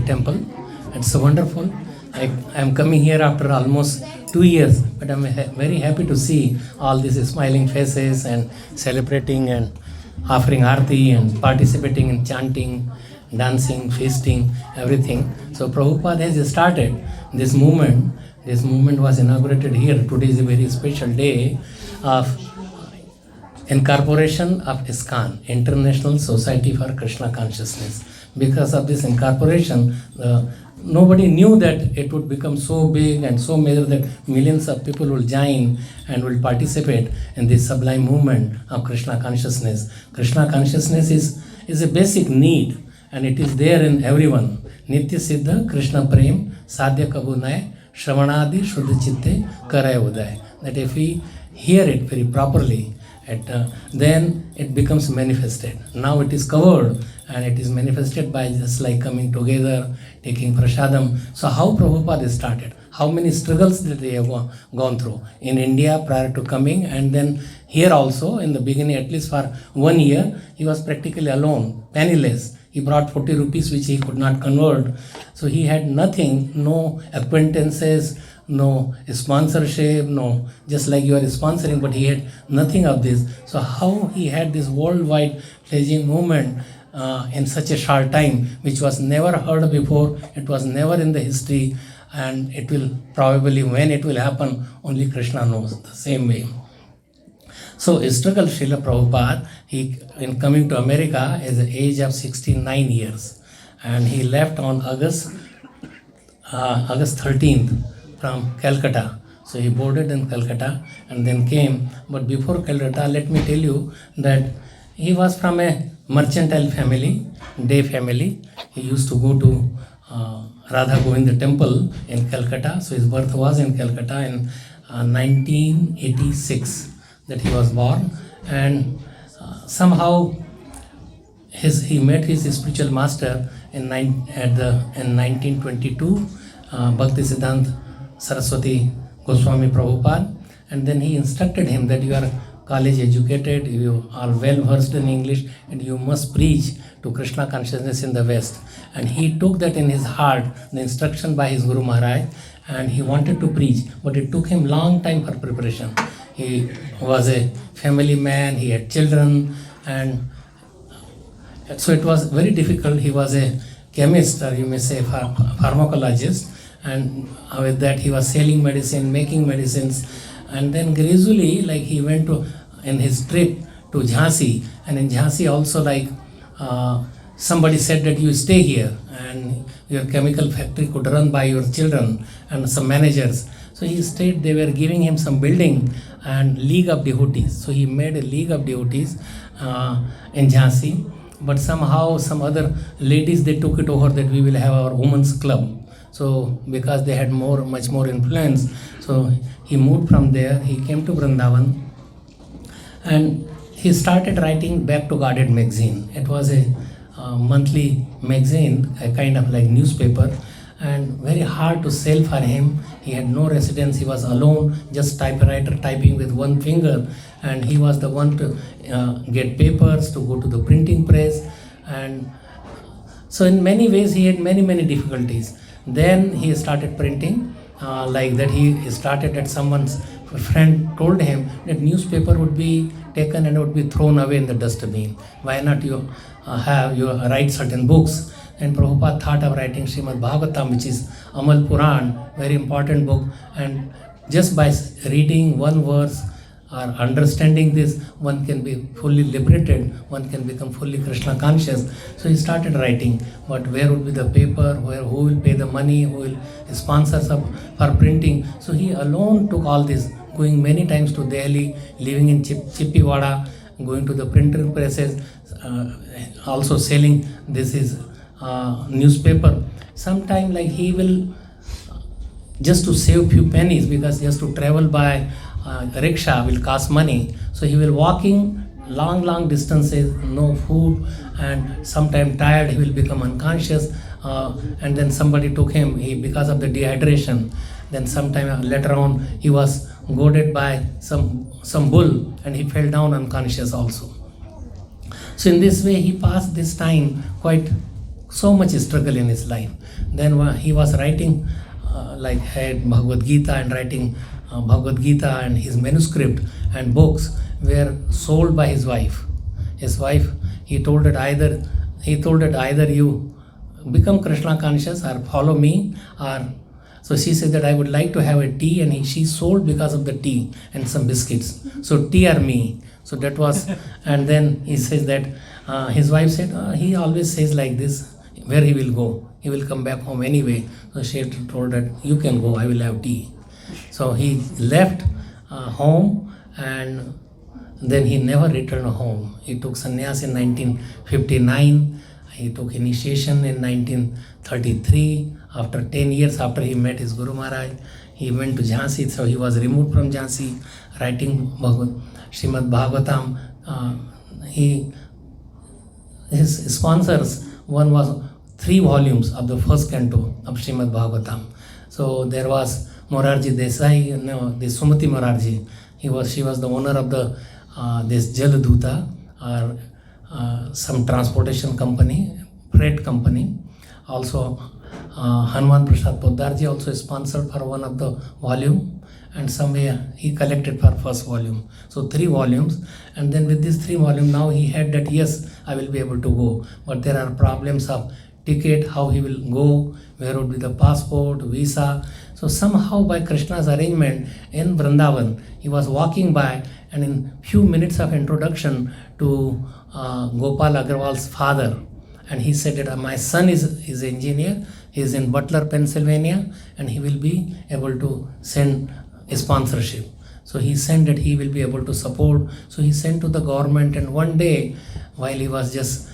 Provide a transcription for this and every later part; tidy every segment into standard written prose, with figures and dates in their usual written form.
Saraswati temple. It's wonderful. I am coming here after almost 2 years, but I'm very happy to see all these smiling faces and celebrating and offering aarti and participating in chanting, dancing, feasting, everything. So Prabhupada has started this movement. This movement was inaugurated here. Today is a very special day of incorporation of ISKCON, International Society for Krishna Consciousness. Because of this incorporation, nobody knew that it would become so big and so major that millions of people will join and will participate in this sublime movement of Krishna consciousness. Krishna consciousness is a basic need, and it is there in everyone. Nitya Siddha Krishna Prem Sadhya Kabunay Shravanadi Shuddha Chitte Karay Uday. That if we hear it very properly, then it becomes manifested. Now it is covered and it is manifested by just like coming together, taking prasadam. So how Prabhupada started? How many struggles that they have gone through in India prior to coming, and then here also in the beginning, at least for 1 year, he was practically alone, penniless. He brought 40 rupees which he could not convert. So he had nothing, no acquaintances, no sponsorship, no, just like you are sponsoring, but he had nothing of this. So how he had this worldwide pledging movement in such a short time, which was never heard before, it was never in the history, and it will probably, when it will happen, only Krishna knows, the same way. So struggle Srila Prabhupada, he in coming to America at the age of 69 years, and he left on August 13th from Calcutta. So he boarded in Calcutta and then came. But before Calcutta, let me tell you that he was from a mercantile family, day family. He used to go to Radha Govinda temple in Calcutta. So his birth was in Calcutta in 1986 that he was born. And somehow he met his spiritual master in 1922, Bhaktisiddhanta Saraswati Goswami Prabhupada, and then he instructed him that you are college educated, you are well versed in English, and you must preach to Krishna consciousness in the West. And he took that in his heart, the instruction by his Guru Maharaj, and he wanted to preach, but it took him long time for preparation. He was a family man, he had children, and so it was very difficult. He was a chemist, or you may say pharmacologist, and with that he was selling medicine, making medicines, and then gradually, like, he went to in his trip to Jhansi, and in Jhansi also, like, somebody said that you stay here and your chemical factory could run by your children and some managers. So he stayed. They were giving him some building and League of Devotees. So he made a League of Devotees in Jhansi, but somehow some other ladies, they took it over that we will have our women's club. So because they had much more influence, so he moved from there. He came to Vrindavan and he started writing Back to Guarded magazine. It was a monthly magazine, a kind of like newspaper, and very hard to sell for him. He had no residence, he was alone, just typewriter typing with one finger, and he was the one to get papers, to go to the printing press, and so in many ways he had many difficulties. Then he started printing, like that he started at someone's friend told him that newspaper would be taken and would be thrown away in the dustbin. Why not you write certain books? And Prabhupada thought of writing Srimad Bhagavatam, which is Amal Puran, very important book, and just by reading one verse or understanding this, one can be fully liberated, one can become fully Krishna conscious. So he started writing, but where would be the paper, who will pay the money, who will sponsor for printing? So he alone took all this, going many times to Delhi, living in Chippiwada, going to the printer presses, also selling this is newspaper. Sometime, like, he will just to save few pennies, because just to travel by rickshaw will cost money. So he will walking long distances, no food, and sometime tired, he will become unconscious, and then somebody took him, because of the dehydration. Then sometime later on, he was goaded by some bull, and he fell down unconscious also. So in this way, he passed this time quite so much struggle in his life. Then he was writing like had Bhagavad Gita and writing Bhagavad Gita, and his manuscript and books were sold by his wife. His wife, he told that either you become Krishna conscious or follow me, or so she said that I would like to have a tea, and she sold because of the tea and some biscuits. So tea or me. So that was, and then he says that his wife said he always says like this, where he will go, he will come back home anyway. So she told that you can go, I will have tea. So he left home, and then he never returned home. He took sannyas in 1959. He took initiation in 1933. After 10 years after he met his Guru Maharaj, he went to Jhansi. So he was removed from Jhansi, writing Srimad Bhagavatam. His sponsors, one was 3 volumes of the first canto of Srimad Bhagavatam. So there was Morarji Desai, the Sumati Morarji. She was the owner of the this Jaladuta, or some transportation company, freight company. Also, Hanuman Prasad Poddarji also sponsored for one of the volume, and somewhere he collected for first volume. So 3 volumes, and then with this 3 volume, now he had that yes, I will be able to go. But there are problems of ticket, how he will go, where would be the passport, visa. So somehow by Krishna's arrangement in Vrindavan, he was walking by, and in few minutes of introduction to Gopal Agarwal's father, and he said that my son is engineer, he is in Butler, Pennsylvania, and he will be able to send a sponsorship. So he sent that he will be able to support. So he sent to the government, and one day while he was just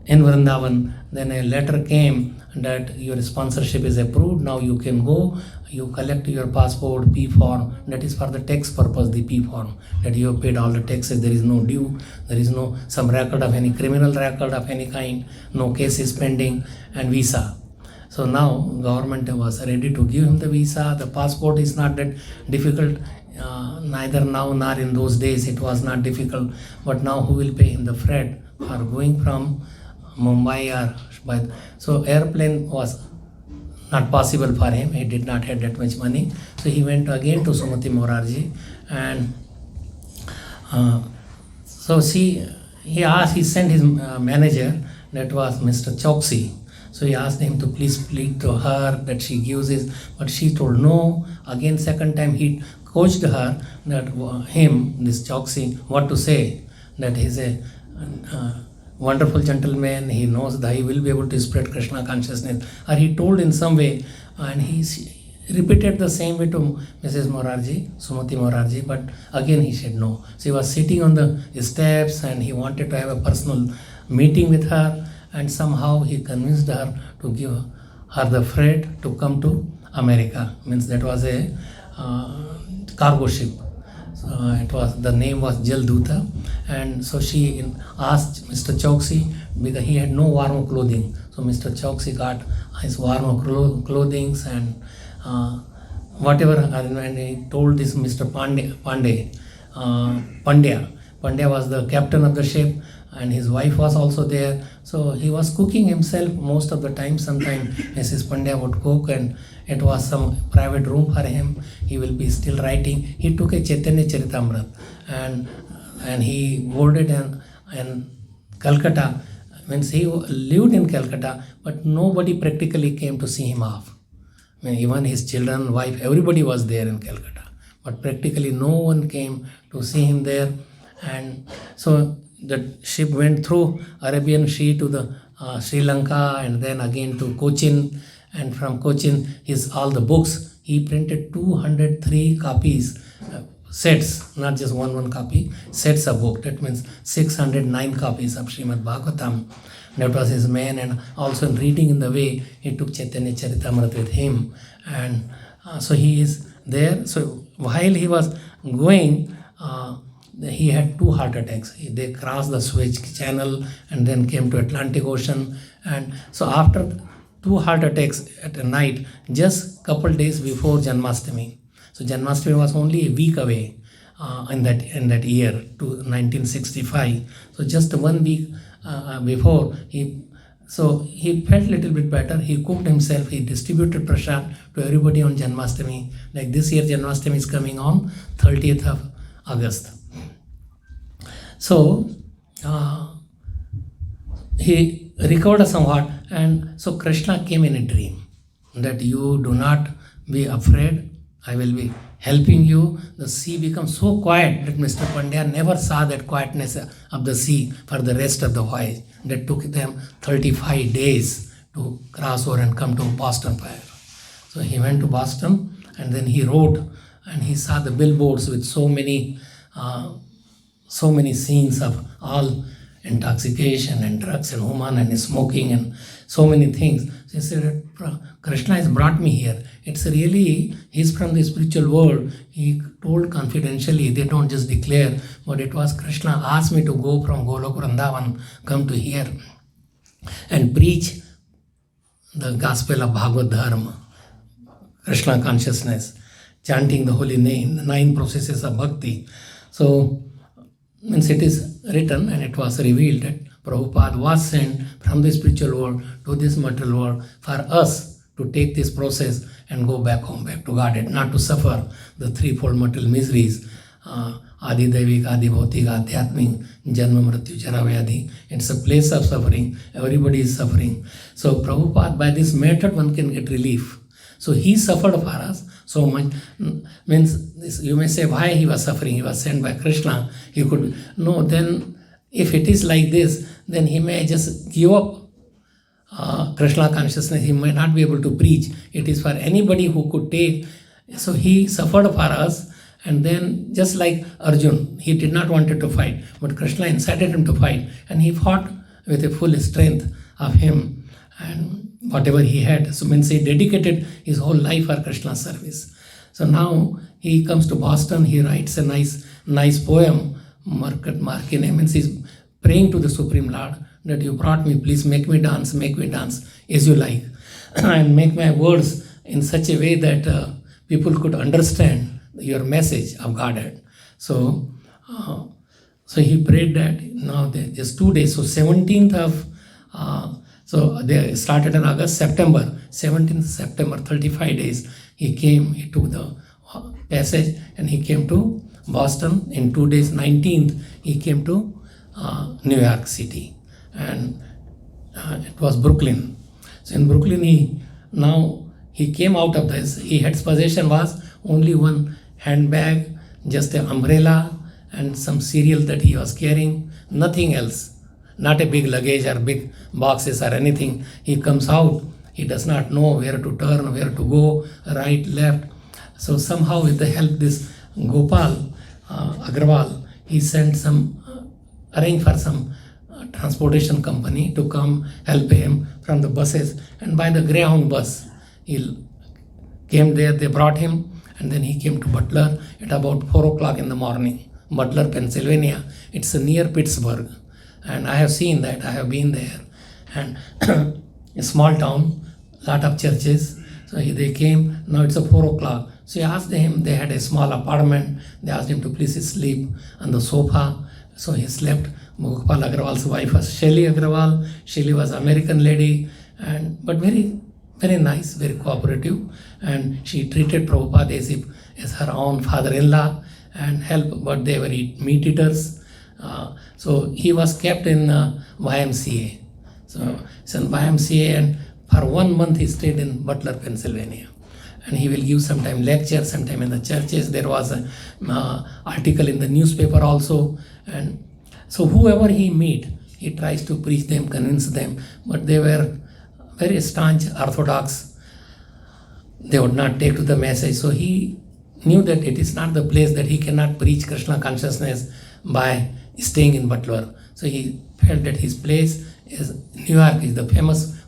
in Vrindavan, then a letter came that your sponsorship is approved, now you can go, you collect your passport, P form, that is for the tax purpose, the P form, that you have paid all the taxes, there is no due, there is no some record of any criminal record of any kind, no case is pending, and visa. So now government was ready to give him the visa. The passport is not that difficult, neither now nor in those days it was not difficult, but now who will pay him the freight for going from Mumbai or by, so airplane was not possible for him. He did not have that much money. So he went again to Sumati Morarji, and so he sent his manager, that was Mr. Choksi. So he asked him to please plead to her that she gives this, but she told no. Again, second time he coached her, that this Choksi, what to say, that he's a wonderful gentleman, he knows that he will be able to spread Krishna consciousness, or he told in some way, and he repeated the same way to Mrs. Morarji, Sumati Morarji, but again he said no. So he was sitting on the steps, and he wanted to have a personal meeting with her, and somehow he convinced her to give her the freight to come to America. Means that was a cargo ship. The name was Jalduta, and so she asked Mr. Choksi, because he had no warm clothing. So Mr. Choksi got his warm clothing and whatever, and he told this Mr. Pandya was the captain of the ship, and his wife was also there. So he was cooking himself most of the time. Sometimes Mrs. Pandya would cook, and it was some private room for him. He will be still writing. He took a Chaitanya Charitamrita, and he boarded in Calcutta. Means he lived in Calcutta, but nobody practically came to see him off. I mean, even his children, wife, everybody was there in Calcutta, but practically no one came to see him there. And so the ship went through Arabian Sea to the Sri Lanka, and then again to Cochin, and from Cochin all the books. He printed 203 copies, sets, not just one copy, sets of book. That means 609 copies of Srimad Bhagavatam. That was his main, and also in reading in the way, he took Chaitanya Charitamrita with him, and so he is there. So while he was going, he had 2 heart attacks. They crossed the Suez Channel and then came to Atlantic Ocean, and so after 2 heart attacks at a night, just couple days before Janmashtami. So Janmashtami was only a week away in that year, to 1965. So just 1 week before, he So he felt little bit better. He cooked himself. He distributed prasad to everybody on Janmashtami. Like this year, Janmashtami is coming on 30th of August. So he recovered somewhat, and so Krishna came in a dream that you do not be afraid. I will be helping you. The sea becomes so quiet that Mr. Pandya never saw that quietness of the sea for the rest of the voyage. That took them 35 days to cross over and come to Boston Pier. So he went to Boston, and then he wrote, and he saw the billboards with so many scenes of all intoxication and drugs and woman and smoking and so many things. So he said, Krishna has brought me here. It's really, he's from the spiritual world. He told confidentially, they don't just declare, but it was Krishna asked me to go from Golok Vrindavan, come to here and preach the gospel of Bhagavad Dharma, Krishna consciousness, chanting the holy name, the 9 processes of bhakti. So, means it is written and it was revealed that Prabhupada was sent from the spiritual world to this material world for us to take this process and go back home, back to Godhead, not to suffer the threefold material miseries, Adi Daivik, Adi Bhautik, Adhyatmik, Janma Mrityu, Jara Vyadhi. It's a place of suffering. Everybody is suffering. So Prabhupada, by this method, one can get relief. So he suffered for us so much. Means this, you may say, why he was suffering? He was sent by Krishna. He could, no, then if it is like this, then he may just give up Krishna consciousness. He might not be able to preach. It is for anybody who could take. So he suffered for us, and then just like Arjun, he did not want to fight, but Krishna incited him to fight, and he fought with a full strength of him and whatever he had. So means he dedicated his whole life for Krishna's service. So now he comes to Boston, he writes a nice poem, Markine, means he's praying to the Supreme Lord that you brought me, please make me dance as you like, and make my words in such a way that people could understand your message of Godhead. So he prayed that. Now just 2 days, so 17th of, so they started in August, September, 17th September, 35 days, he came, he took the passage and he came to Boston. In 2 days, 19th, he came to New York City, and it was Brooklyn. So in Brooklyn, he came out of this. His possession was only one handbag, just an umbrella and some cereal that he was carrying, nothing else, not a big luggage or big boxes or anything. He comes out, he does not know where to turn, where to go, right, left. So somehow with the help this Gopal Agrawal, he sent arranged for some transportation company to come help him from the buses, and by the Greyhound bus, he came there, they brought him, and then he came to Butler at about 4 o'clock in the morning. Butler, Pennsylvania, it's near Pittsburgh, and I have seen that, I have been there, and a small town, lot of churches. So they came, now it's 4 o'clock. So he asked him, they had a small apartment, they asked him to please sleep on the sofa. So he slept. Gopal Agrawal's wife was Shelly Agrawal. Shelly was American lady, but very, very nice, very cooperative. And she treated Prabhupada as her own father-in-law and helped, but they were meat eaters. So he was kept in YMCA. So it's in YMCA, and for 1 month he stayed in Butler, Pennsylvania. And he will give sometime lectures, sometime in the churches. There was an article in the newspaper also. And so whoever he meet, he tries to preach them, convince them. But they were very staunch Orthodox. They would not take to the message. So he knew that it is not the place, that he cannot preach Krishna consciousness by staying in Butler. So he felt that his place is New York, is the famous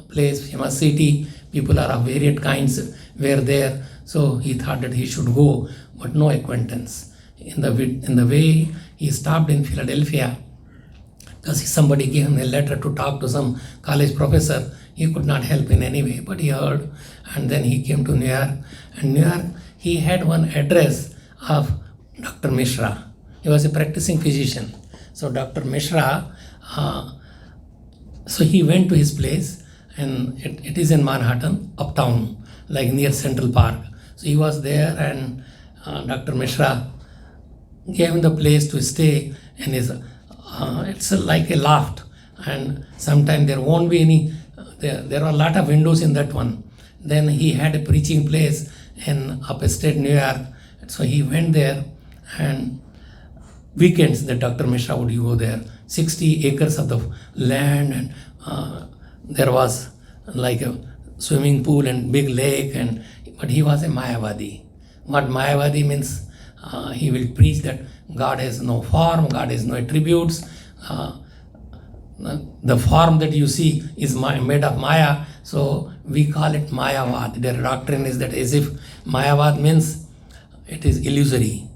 place, famous city. People are of varied kinds were there. So he thought that he should go, but no acquaintance. In the way, he stopped in Philadelphia because somebody gave him a letter to talk to some college professor. He could not help in any way, but he heard, and then he came to New York. And New York, he had one address of Dr. Mishra. He was a practicing physician. So Dr. Mishra So he went to his place, and it is in Manhattan, uptown, like near Central Park. So he was there, and Dr. Mishra gave him the place to stay, and it's like a loft, and sometimes there won't be any. There are a lot of windows in that one. Then he had a preaching place in upstate New York, so he went there, and weekends that Dr. Mishra would go there. 60 acres of the land, and there was like a swimming pool and big lake, but he was a Mayavadi. What Mayavadi means, he will preach that God has no form, God has no attributes. The form that you see is made of Maya, so we call it Mayavad. Their doctrine is that as if Mayavad means it is illusory.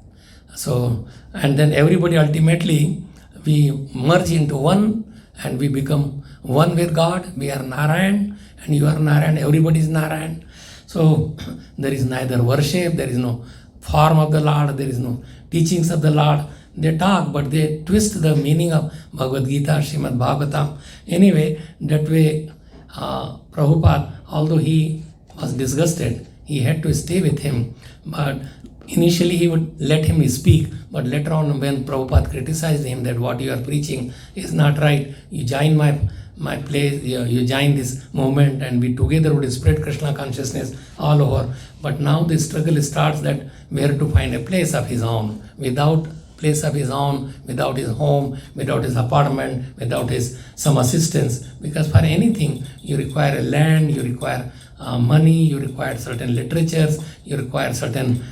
So, and then everybody ultimately, we merge into one, and we become one with God. We are Narayan, and you are Narayan, everybody is Narayan. So there is neither worship, there is no form of the Lord, there is no teachings of the Lord. They talk, but they twist the meaning of Bhagavad Gita, Srimad Bhagavatam. Anyway, that way, Prabhupada, although he was disgusted, he had to stay with him. But initially he would let him speak, but later on when Prabhupada criticized him that what you are preaching is not right, you join my place, you join this movement, and we together would spread Krishna consciousness all over. But now the struggle starts that where to find a place of his own. Without place of his own, without his home, without his apartment, without his some assistance, because for anything you require a land, you require money, you require certain literatures, you require certain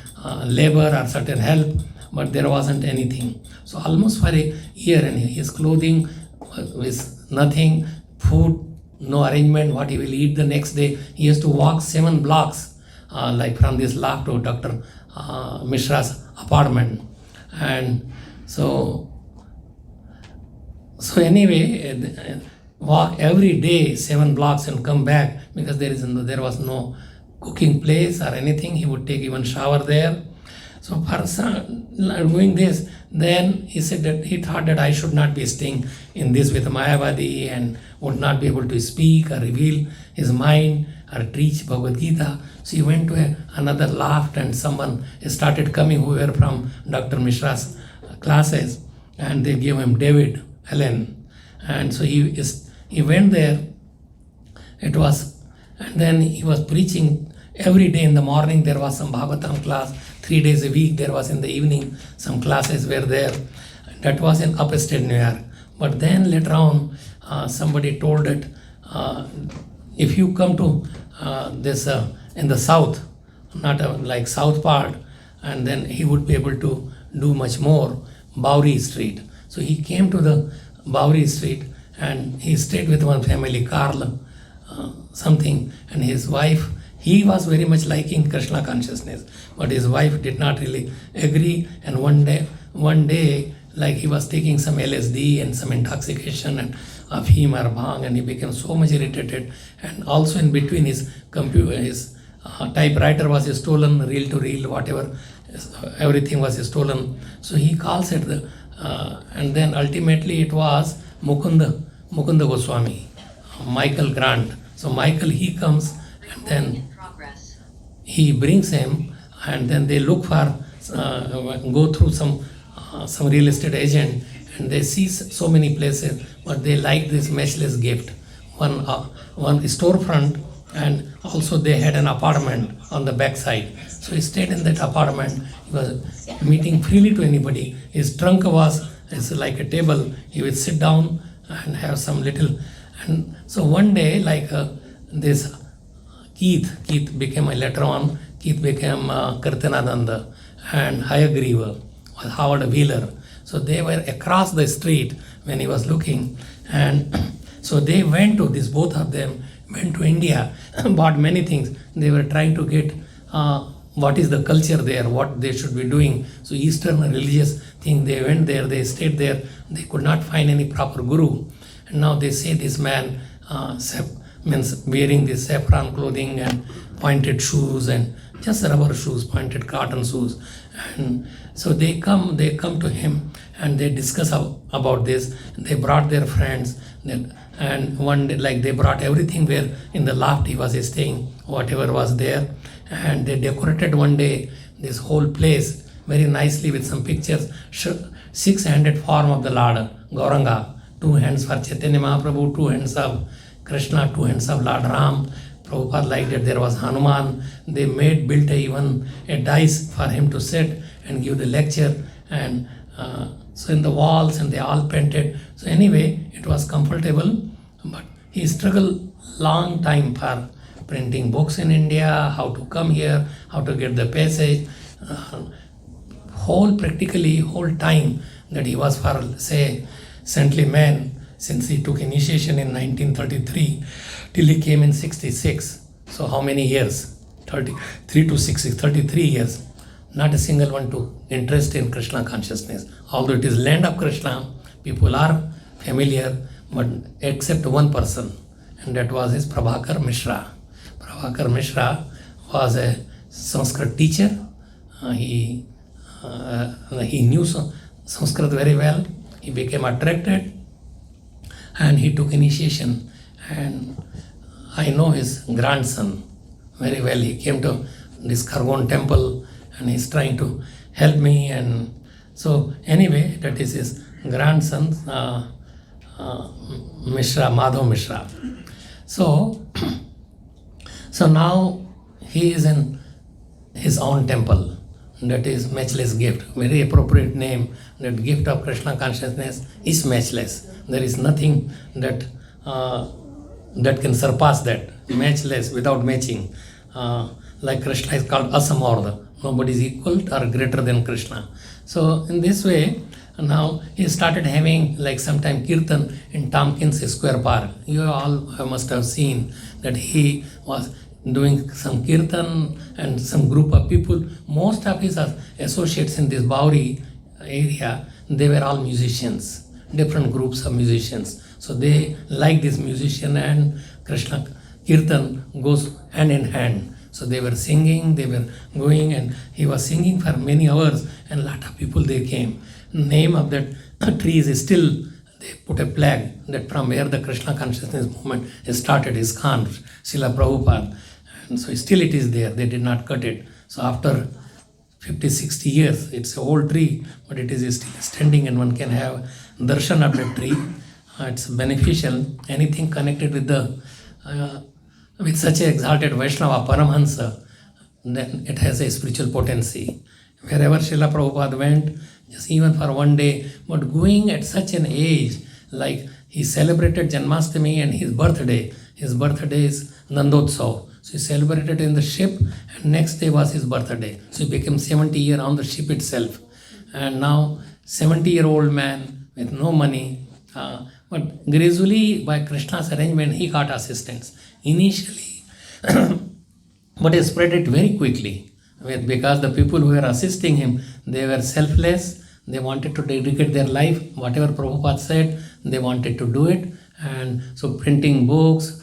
labor or certain help, but there wasn't anything. So almost for a year, and his clothing was nothing, food, no arrangement, what he will eat the next day. He has to walk 7 blocks, like from this loft to Dr. Mishra's apartment. And so anyway, walk every day 7 blocks and come back, because there was no cooking place or anything. He would take even shower there. So for doing this, then he said that he thought that I should not be staying in this with Mayavadi, and would not be able to speak or reveal his mind or teach Bhagavad Gita. So he went to another loft, and someone started coming who were from Dr. Mishra's classes, and they gave him David Allen. And so he went there. And then he was preaching every day. In the morning there was some Bhagavatam class, 3 days a week there was in the evening, some classes were there. That was in upstate New York. But then later on, somebody told that if you come to this in the south, not like south part, and then he would be able to do much more, Bowery Street. So he came to the Bowery Street, and he stayed with one family, Carl something, and his wife. He was very much liking Krishna consciousness, but his wife did not really agree. And one day, like he was taking some LSD and some intoxication and afim or bhang, and he became so much irritated. And also in between, his computer, his typewriter was stolen, reel to reel, whatever, everything was stolen. So he calls it and then ultimately it was Mukunda Goswami, Michael Grant. So Michael, he comes, and then he brings him, and then they look for, go through some real estate agent, and they see so many places, but they like this matchless gift. One storefront, and also they had an apartment on the back side. So he stayed in that apartment. He was meeting freely to anybody. His trunk was like a table. He would sit down and have some little. And so one day, like this Keith became later on, Keith became Kirtanananda, and Hayagriva was Howard Wheeler. So they were across the street when he was looking. And so they went to this, both of them went to India, bought many things. They were trying to get what is the culture there, what they should be doing. So Eastern religious thing, they went there, they stayed there. They could not find any proper guru. And now they say this man means wearing this saffron clothing and pointed shoes and just rubber shoes, pointed cotton shoes. And so they come to him and they discuss about this. They brought their friends, And one day, like they brought everything where in the loft he was staying, whatever was there, and they decorated one day this whole place very nicely with some pictures. Six-handed form of the Lord Gauranga, two hands for Chaitanya Mahaprabhu, two hands of Krishna, two hands of Lord Ram. Prabhupada liked it. There was Hanuman. They built even a dais for him to sit and give the lecture. And so in the walls, and they all painted. So anyway, it was comfortable. But he struggled long time for printing books in India, how to come here, how to get the passage. Practically whole time that he was for, say, saintly man, since he took initiation in 1933 till he came in 66. So how many years? 33 to 60, 33 years. Not a single one took interest in Krishna consciousness. Although it is land of Krishna, people are familiar, but except one person, and that was his Prabhakar Mishra. Prabhakar Mishra was a Sanskrit teacher. He knew Sanskrit very well. He became attracted and he took initiation. And I know his grandson very well. He came to this Khargon temple and he's trying to help me. And so anyway, that is his grandson, Mishra, Madhav Mishra. So now he is in his own temple. That is matchless gift, very appropriate name. That gift of Krishna consciousness is matchless. There is nothing that can surpass that. Matchless, without matching. Like Krishna is called Asamardha. Nobody is equal or greater than Krishna. So in this way, now he started having like sometime kirtan in Tompkins Square Park. You all must have seen that he was doing some kirtan and some group of people. Most of his associates in this Bauri area, they were all musicians, different groups of musicians. So they like this musician and Krishna kirtan goes hand in hand. So they were singing, they were going, and he was singing for many hours, and a lot of people they came. Name of that tree is still, they put a flag that from where the Krishna consciousness movement started, ISKCON, Srila Prabhupada. And so still it is there, they did not cut it. So after 50, 60 years, it's an old tree, but it is still standing and one can have darshan of that tree. It's beneficial. Anything connected with with such an exalted Vaishnava, Paramhansa, then it has a spiritual potency. Wherever Srila Prabhupada went, just even for one day, but going at such an age, like he celebrated Janmashtami and his birthday is Nandotsav. So he celebrated in the ship, and next day was his birthday. So he became 70 years on the ship itself. And now 70-year-old man with no money, but gradually by Krishna's arrangement, he got assistance. Initially, but he spread it very quickly because the people who were assisting him, they were selfless. They wanted to dedicate their life. Whatever Prabhupada said, they wanted to do it. And so printing books,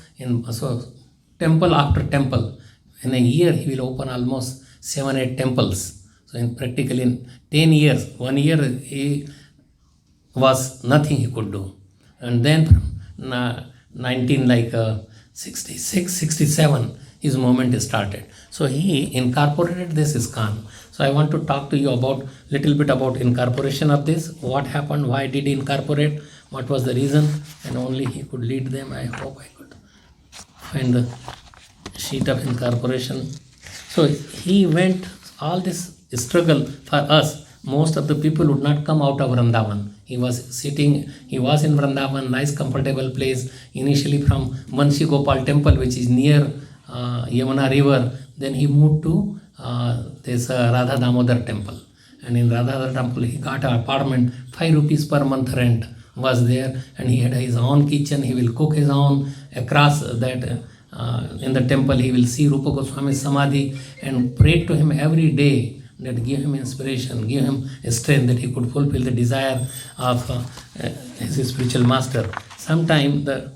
so temple after temple. In a year, he will open almost 7-8 temples. So practically in 10 years, 1 year, he was nothing he could do. And then from 66, 67, his movement started. So he incorporated this ISKCON. So I want to talk to you about little bit about incorporation of this. What happened? Why did he incorporate? What was the reason? And only he could lead them. I hope I could find the sheet of incorporation. So he went all this struggle for us. Most of the people would not come out of Vrindavan. He was in Vrindavan, nice comfortable place, initially from Vanshi Gopal temple, which is near Yamuna river. Then he moved to this Radha Damodar temple. And in Radha Damodar temple, he got an apartment, 5 rupees per month rent was there. And he had his own kitchen, he will cook his own. Across that, in the temple, he will see Rupa Goswami's Samadhi and pray to him every day. That give him inspiration, give him a strength that he could fulfill the desire of his spiritual master. Sometime they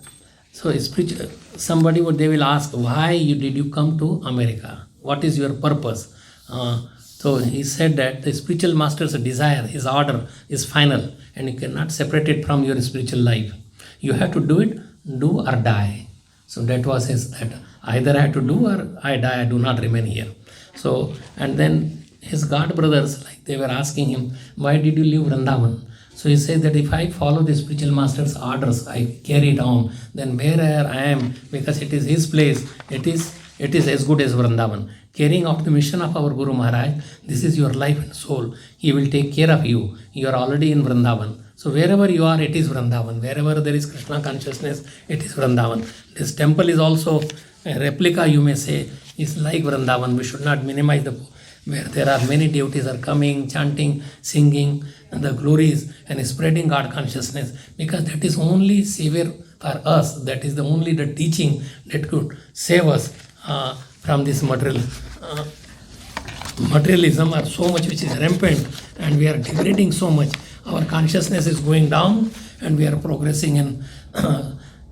will ask, why did you come to America? What is your purpose? So he said that the spiritual master's desire, his order is final, and you cannot separate it from your spiritual life. You have to do it do or die. So that was his, that either I have to do or I die, I do not remain here. So, and then his god brothers, like they were asking him, why did you leave Vrindavan? So he said that if I follow the spiritual master's orders, I carry it on, then wherever I am, because it is his place, it is as good as Vrindavan. Carrying out the mission of our Guru Maharaj, this is your life and soul. He will take care of you. You are already in Vrindavan. So wherever you are, it is Vrindavan. Wherever there is Krishna consciousness, it is Vrindavan. This temple is also a replica, you may say, is like Vrindavan. We should not minimize the, where there are many devotees are coming, chanting, singing, and the glories and spreading God consciousness, because that is only savior for us. That is the only the teaching that could save us from this materialism or so much which is rampant, and we are degrading so much. Our consciousness is going down and we are progressing in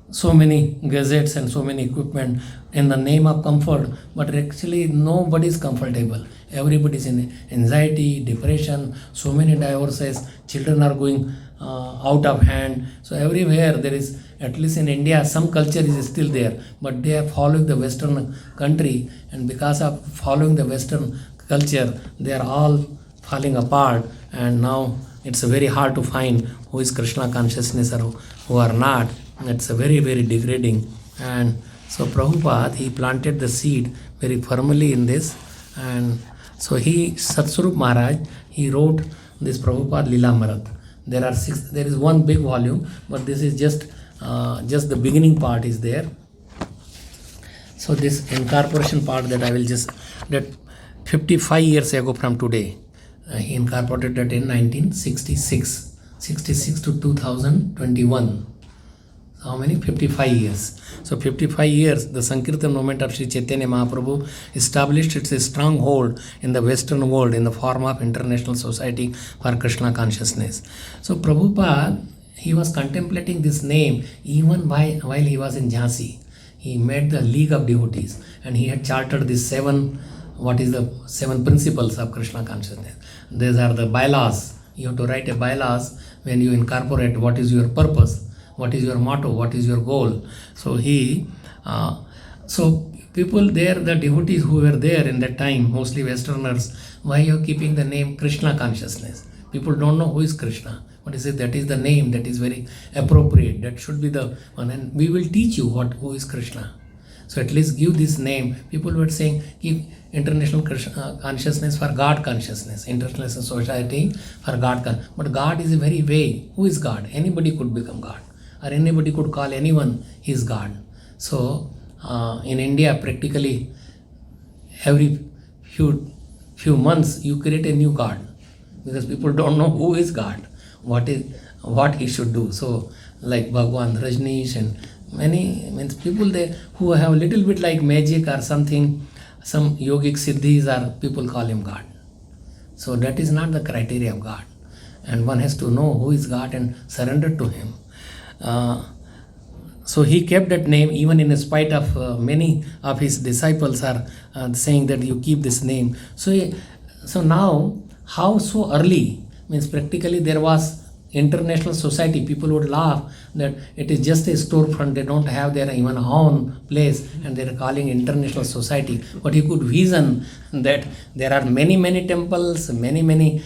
so many gadgets and so many equipment in the name of comfort, but actually nobody is comfortable. Everybody is in anxiety, depression, so many divorces, children are going out of hand. So everywhere there is, at least in India, some culture is still there, but they are following the Western country, and because of following the Western culture, they are all falling apart, and now it's very hard to find who is Krishna consciousness or who are not. It's a very, very degrading. And so Prabhupada, he planted the seed very firmly in this, and so he, Satswarup Maharaj, he wrote this Prabhupada Lilamrit. There are six, there is one big volume, but this is just the beginning part is there. So this incorporation part that I will just, that 55 years ago from today, he incorporated that in 1966, 66 to 2021. How many? 55 years. So 55 years, the Sankirtan movement of Sri Chaitanya Mahaprabhu established its stronghold in the Western world in the form of International Society for Krishna Consciousness. So Prabhupada, he was contemplating this name even while he was in Jhansi. He made the League of Devotees, and he had chartered these seven principles of Krishna consciousness. These are the bylaws. You have to write a bylaws when you incorporate what is your purpose, what is your motto, what is your goal. So so people there, the devotees who were there in that time, mostly Westerners, why you are keeping the name Krishna consciousness? People don't know who is Krishna. What is it? That is the name that is very appropriate. That should be the one, and we will teach you who is Krishna. So at least give this name. People were saying, give International Consciousness for God Consciousness, International Society for God. But God is a very vague. Who is God? Anybody could become God, or anybody could call anyone his God. So in India, practically every few months you create a new God, because people don't know who is God, what he should do. So like Bhagwan Rajneesh and many people there who have a little bit like magic or something, some yogic siddhis, or people call him God. So that is not the criteria of God, and one has to know who is God and surrender to him. So he kept that name even in spite of many of his disciples are saying that you keep this name. So now, how so early? Means practically there was International Society. People would laugh that it is just a storefront. They don't have their even own place, and they are calling International Society. But he could vision that there are many temples, many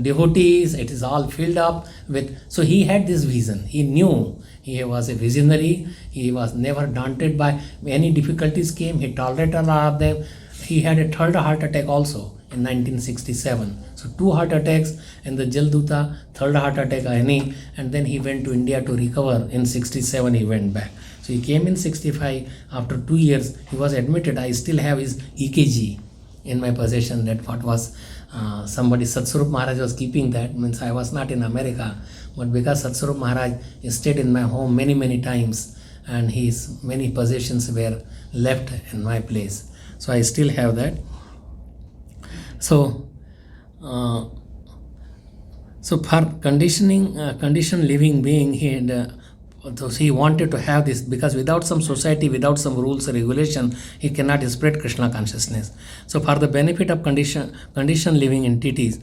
devotees. It is all filled up with. So he had this vision. He knew he was a visionary. He was never daunted by any difficulties came. He tolerated all of them. He had a third heart attack also in 1967. So 2 heart attacks and the Jalduta, third heart attack and then he went to India to recover. In 67 he went back. So he came in 65. After 2 years he was admitted. I still have his EKG in my possession. That what was somebody, Satswarup Maharaj was keeping that. Means I was not in America, but because Satswarup Maharaj stayed in my home many times, and his many possessions were left in my place. So I still have that. So for conditioned living being, he had So he wanted to have this, because without some society, without some rules or regulation, he cannot spread Krishna consciousness. So for the benefit of condition living entities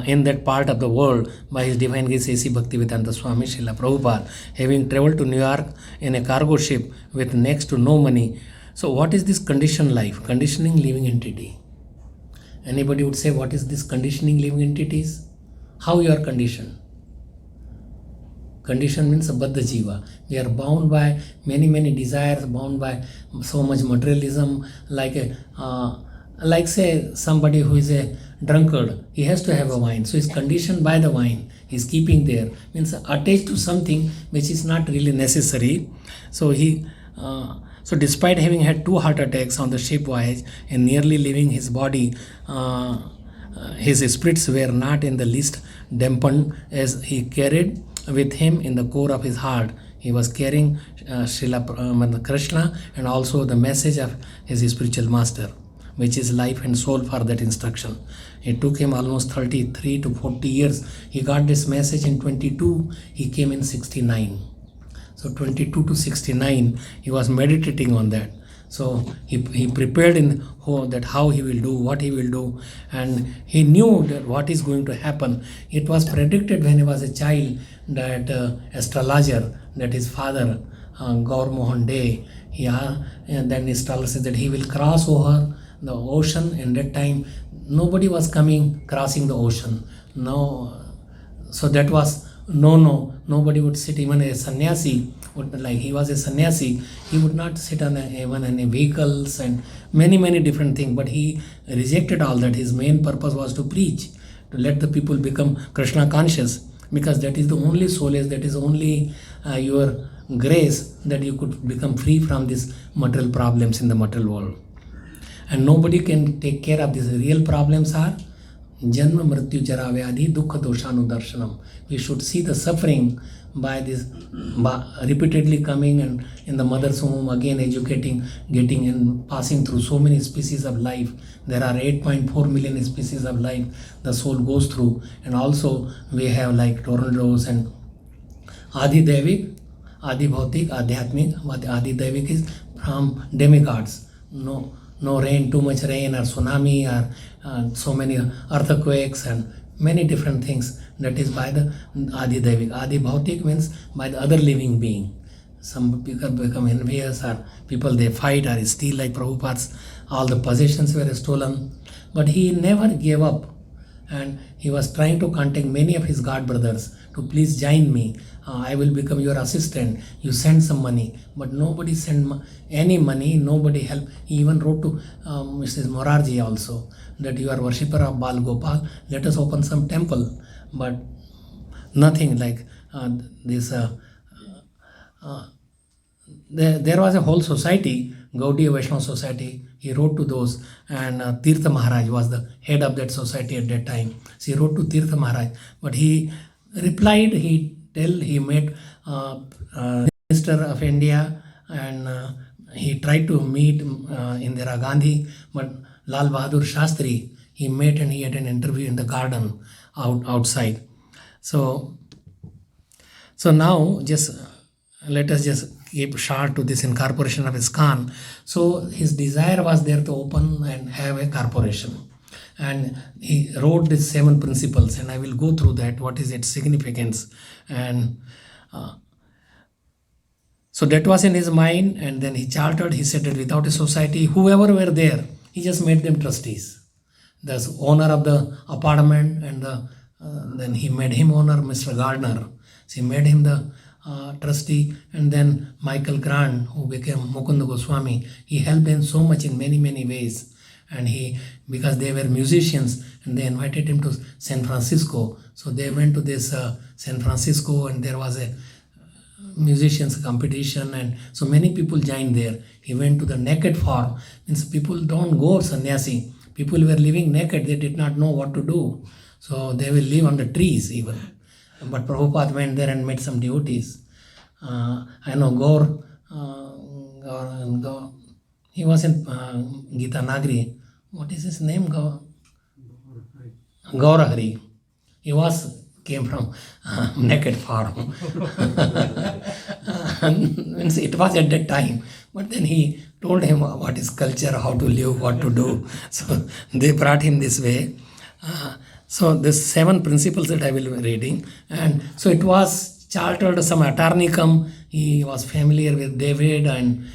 in that part of the world, by His Divine Grace A.C. Bhaktivedanta Swami Srila Prabhupada, having traveled to New York in a cargo ship with next to no money. So what is this conditioned life, conditioning living entity? Anybody would say, what is this conditioning living entities? How you are conditioned? Condition means a baddha jiva. We are bound by many desires, bound by so much materialism. Like say somebody who is a drunkard, he has to have a wine, so he's conditioned by the wine. He's keeping there, means attached to something which is not really necessary. So so despite having had 2 heart attacks on the ship voyage and nearly leaving his body, his spirits were not in the least dampened, as he carried with him in the core of his heart. He was carrying Srila Krishna and also the message of his spiritual master, which is life and soul for that instruction. It took him almost 33 to 40 years. He got this message in 22, he came in 69. So 22 to 69, he was meditating on that. So he prepared in that how he will do, what he will do, and he knew that what is going to happen. It was predicted when he was a child that astrologer, that his father, Gaur Mohan Dey, and then astrologer said that he will cross over the ocean. In that time, nobody was crossing the ocean. No, so that was nobody would sit. Even a sannyasi would, like he was a sannyasi, he would not sit on even any vehicles and many different things. But he rejected all that. His main purpose was to preach, to let the people become Krishna conscious, because that is the only solace, that is only your grace, that you could become free from these material problems in the material world. And nobody can take care of these. Real problems are Janma Mrityu Jara Vyadhi Dukha Doshanudarshanam. We should see the suffering by this, repeatedly coming and in the mother's womb, again educating, getting and passing through so many species of life. There are 8.4 million species of life the soul goes through. And also we have like tornadoes and Adi Devik, Adi Bhautik, Adhyatmik. Adi Devik is from demigods. No rain, too much rain, or tsunami, or so many earthquakes and many different things. That is by the Adi Devik. Adi Bhautik means by the other living being. Some people become envious, or people they fight or steal, like Prabhupada's. All the possessions were stolen. But he never gave up, and he was trying to contact many of his god brothers to please join me. I will become your assistant. You send some money. But nobody sent any money, nobody helped. He even wrote to Mrs. Morarji also that you are worshipper of Bal Gopal, let us open some temple. But nothing like this. There was a whole society, Gaudiya Vaishnava Society. He wrote to those, and Tirtha Maharaj was the head of that society at that time. So he wrote to Tirtha Maharaj, but he replied, he made Minister of India, and he tried to meet Indira Gandhi, but Lal Bahadur Shastri he met, and he had an interview in the garden outside. So now let us just keep short to this incorporation of ISKCON. So his desire was there to open and have a corporation. And he wrote these 7 principles, and I will go through that, what is its significance. And so that was in his mind, and then he chartered, he said that without a society, whoever were there, he just made them trustees. The owner of the apartment, and then he made him owner, Mr. Gardner. So he made him the trustee, and then Michael Grant, who became Mukunda Goswami, he helped him so much in many ways. And because they were musicians, and they invited him to San Francisco. So they went to this San Francisco, and there was a musicians competition, and so many people joined there. He went to the naked farm. Means people don't go sannyasi. People were living naked. They did not know what to do. So they will live on the trees even. But Prabhupada went there and met some devotees. I know Gaur, he was in Gita Nagri. What is his name? Gaurahari. He was came from naked farm. Means it was at that time. But then he told him what is culture, how to live, what to do. So they brought him this way. So this 7 principles that I will be reading. And so it was chartered, some attorney come. He was familiar with David, and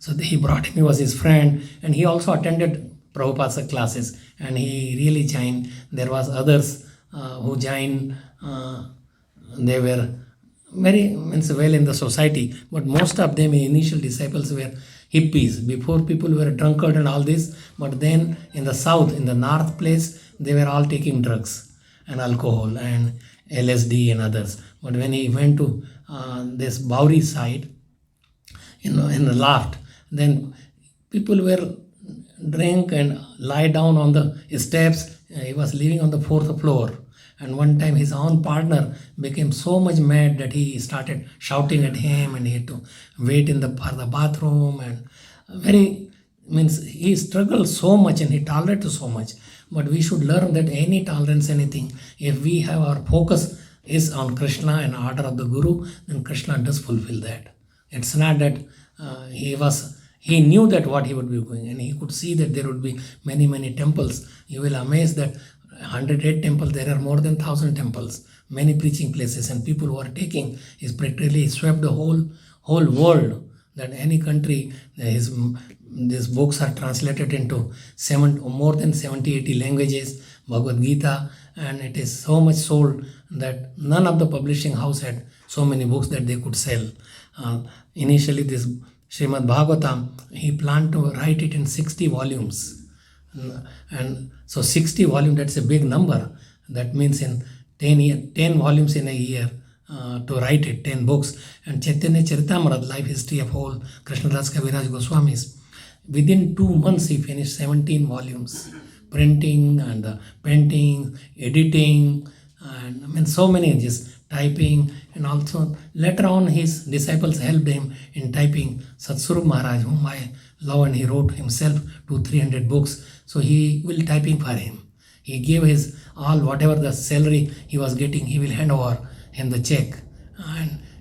so he brought him, he was his friend, and he also attended Prabhupada's classes, and he really joined. There was others who joined. They were very well in the society, but most of them initial disciples were hippies. Before people were drunkard and all this, but then in the south, in the north place, they were all taking drugs and alcohol and LSD and others. But when he went to this Bowery side, in the loft, then people were drink and lie down on the steps. He was living on the 4th floor. And one time his own partner became so much mad that he started shouting at him, and he had to wait for the bathroom, and he struggled so much and he tolerated so much. But we should learn that any tolerance, anything, if we have our focus is on Krishna and order of the Guru, then Krishna does fulfill that. It's not that he knew that what he would be doing, and he could see that there would be many, many temples. You will amaze that 108 temples, there are more than 1,000 temples, many preaching places, and people who are taking is practically swept the whole world. That any country, these books are translated into more than 70-80 languages, Bhagavad Gita, and it is so much sold that none of the publishing house had so many books that they could sell. Initially, this Srimad Bhagavatam, he planned to write it in 60 volumes. And so 60 volumes, that's a big number. That means in 10 volumes in a year to write it, 10 books. And Chaitanya Charitamrita, life history of whole Krishnadas Kaviraj Goswamis, within 2 months he finished 17 volumes. Printing and painting, editing, and so many, just typing. And also later on his disciples helped him in typing. Satswarup Maharaj, whom I love, and he wrote himself 200-300 books. So he will typing for him. He gave his all, whatever the salary he was getting, he will hand over him the check.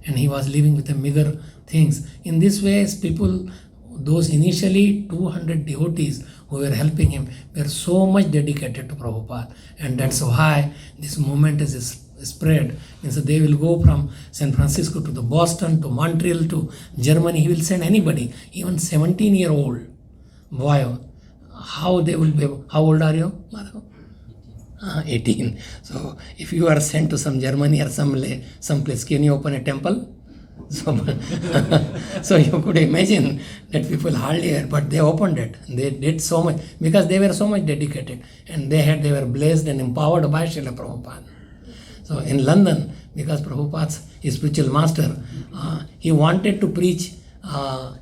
And he was living with the meager things. In this way, people, those initially 200 devotees who were helping him were so much dedicated to Prabhupada. And that's why this movement is spread. Means they will go from San Francisco to the Boston, to Montreal, to Germany. He will send anybody, even 17-year-old boy. How they will be? How old are you, Madhav? 18. So if you are sent to some Germany or some place, can you open a temple? So you could imagine that people hardly had, but they opened it. They did so much because they were so much dedicated, and they were blessed and empowered by Srila Prabhupada. So in London, because Prabhupada's his spiritual master, he wanted to preach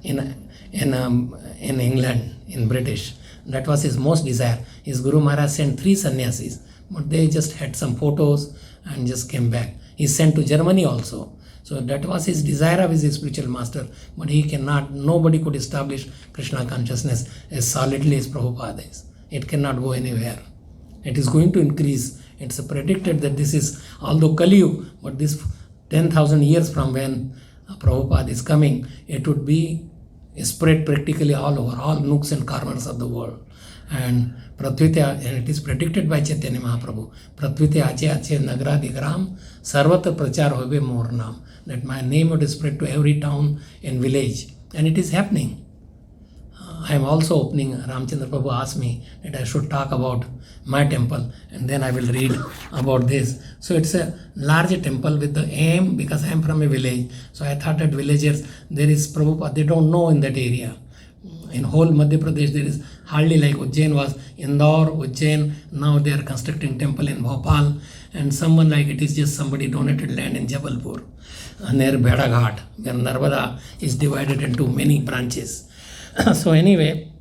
in England, in British. That was his most desire. His Guru Maharaj sent 3 sannyasis, but they just had some photos and just came back. He sent to Germany also. So that was his desire of his spiritual master, but nobody could establish Krishna consciousness as solidly as Prabhupada is. It cannot go anywhere. It is going to increase. It's predicted that this is, although Kali Yuga, but this 10,000 years from when Prabhupada is coming, it would be spread practically all over, all nooks and corners of the world. And Pratvitya, and it is predicted by Chaitanya Mahaprabhu, Pratvitya ache ache nagradigram, sarvatra prachar hobe more nam, that my name would spread to every town and village. And it is happening. I am also opening, Ramchandra Prabhu asked me that I should talk about my temple, and then I will read about this. So it's a large temple with the aim, because I am from a village. So I thought that villagers, there is Prabhupada, they don't know in that area. In whole Madhya Pradesh, there is hardly, like Ujjain was, Indore, Ujjain, now they are constructing temple in Bhopal, and someone like it is just somebody donated land in Jabalpur, near Beda Ghat, where Narmada is divided into many branches. So anyway,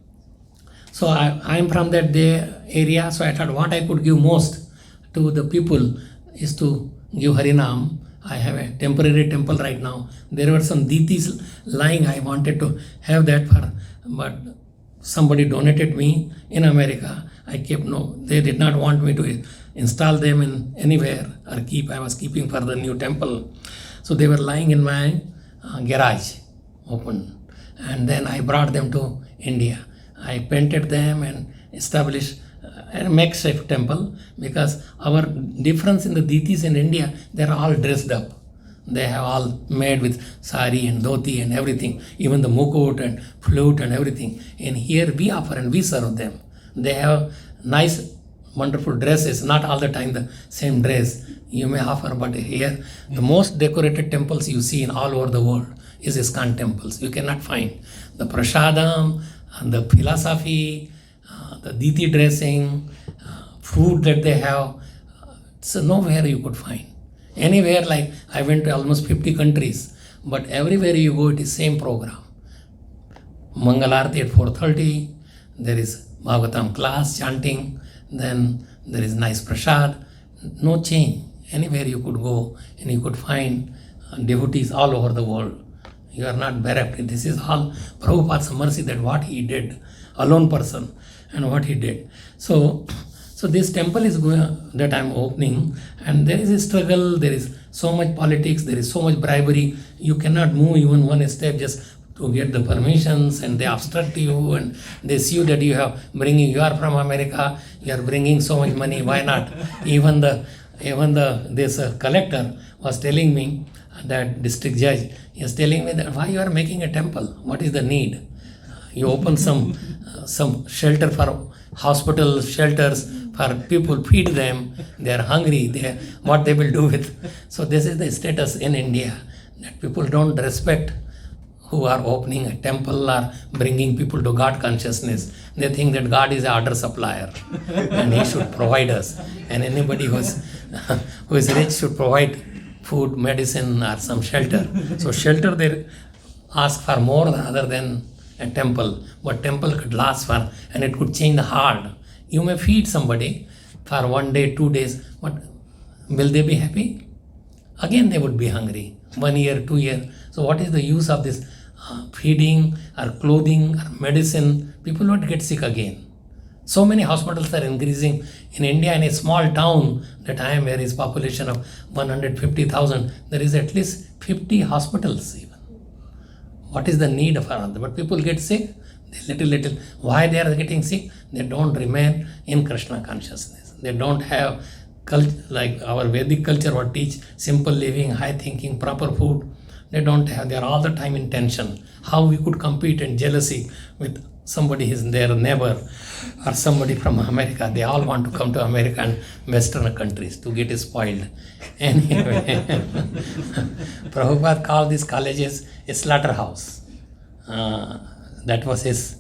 so I am from that area, so I thought what I could give most to the people is to give Harinam. I have a temporary temple right now. There were some ditis lying. I wanted to have that but somebody donated me in America. I kept they did not want me to install them in anywhere or I was keeping for the new temple. So they were lying in my garage, open. And then I brought them to India. I painted them and established a makeshift temple, because our difference in the deities in India, they're all dressed up. They have all made with sari and dhoti and everything, even the mukut and flute and everything. And here we offer and we serve them. They have nice, wonderful dresses, not all the time the same dress you may offer, but here the most decorated temples you see in all over the world is ISKCON temples. You cannot find the prasadam and the philosophy, the deity dressing, food that they have. So nowhere you could find. Anywhere, like I went to almost 50 countries, but everywhere you go, it is same program. Mangalarti at 4:30, there is Bhagavatam class, chanting, then there is nice prasad, no change. Anywhere you could go and you could find devotees all over the world. You are not bereft. This is all Prabhupada's mercy, that what he did, alone person, and what he did. So this temple is going, that I am opening, and there is a struggle, there is so much politics, there is so much bribery. You cannot move even one step just to get the permissions, and they obstruct you, and they see that you are from America, you are bringing so much money, why not? Even this collector was telling me, that district judge is telling me that why you are making a temple, what is the need? You open some shelter for hospital shelters for people, feed them, they are hungry, what they will do with. So this is the status in India, that people don't respect who are opening a temple or bringing people to God consciousness. They think that God is an order supplier and he should provide us, and anybody who is rich should provide food, medicine, or some shelter. So shelter they ask for more other than a temple, but temple could last for, and it could change the heart. You may feed somebody for 1 day, 2 days, but will they be happy? Again they would be hungry, 1 year, 2 years. So what is the use of this feeding or clothing or medicine? People would get sick again. So many hospitals are increasing in India. In a small town that I am, where is population of 150,000, there is at least 50 hospitals even. What is the need of another? But people get sick, little. Why they are getting sick? They don't remain in Krishna consciousness. They don't have like our Vedic culture would teach simple living, high thinking, proper food. They don't have. They are all the time in tension. How we could compete in jealousy with somebody is their neighbor or somebody from America. They all want to come to America and Western countries to get spoiled. Anyway, Prabhupada called these colleges a slaughterhouse. That was his,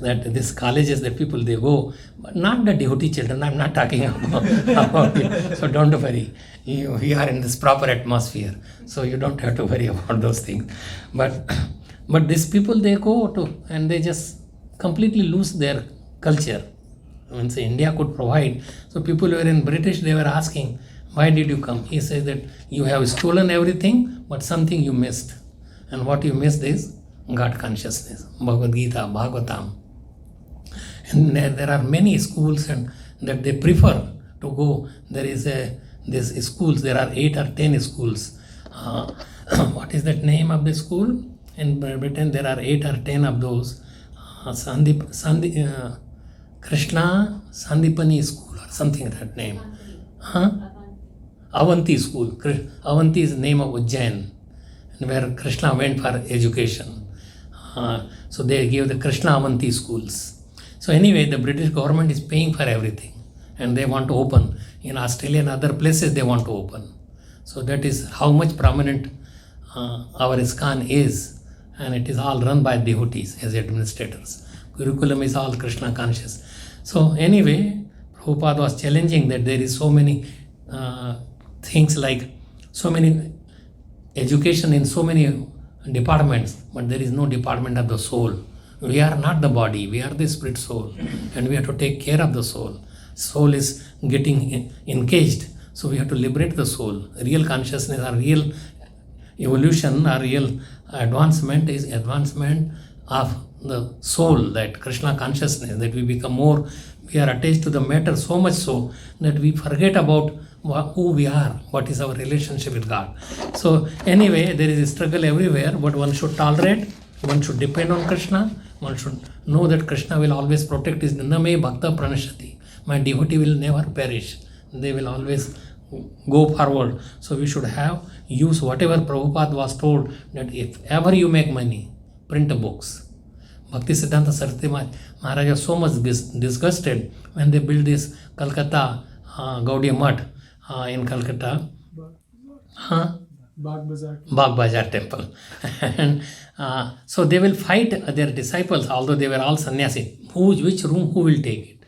that these colleges, the people they go, but not the devotee children. I'm not talking about it. So don't worry. You are in this proper atmosphere. So you don't have to worry about those things. But these people, they go to, and they just completely lose their culture. When say India could provide, so people who were in British, they were asking, why did you come? He says that you have stolen everything, but something you missed. And what you missed is God consciousness, Bhagavad Gita, Bhagavatam. And there are many schools and that they prefer to go. There is these schools, there are 8 or 10 schools. What is that name of the school? In Britain, there are 8 or 10 of those. Krishna Sandipani School or something like that name. Avanti School. Avanti is the name of Ujjain, where Krishna went for education. So they gave the Krishna Avanti schools. So anyway, the British government is paying for everything, and they want to open. In Australia and other places, they want to open. So that is how much prominent our ISKCON is. And it is all run by devotees as administrators. Curriculum is all Krishna conscious. So anyway, Prabhupada was challenging that there is so many things, like so many education in so many departments, but there is no department of the soul. We are not the body, we are the spirit soul, and we have to take care of the soul. Soul is getting encaged, so we have to liberate the soul. Real consciousness or real evolution or real advancement is advancement of the soul, that Krishna consciousness, that we become more, we are attached to the matter so much so that we forget about who we are, what is our relationship with God. So anyway, there is a struggle everywhere, but one should tolerate, one should depend on Krishna, one should know that Krishna will always protect his Name Bhakta Pranashati. My devotee will never perish. They will always go forward. So we should use whatever Prabhupada was told, that if ever you make money, print books. Bhaktisiddhanta Saraswati Maharaj was so much disgusted when they built this Calcutta Gaudiya Mutt in Calcutta. Bagh Bazar temple. And so they will fight their disciples, although they were all sannyasi. Which room, who will take it?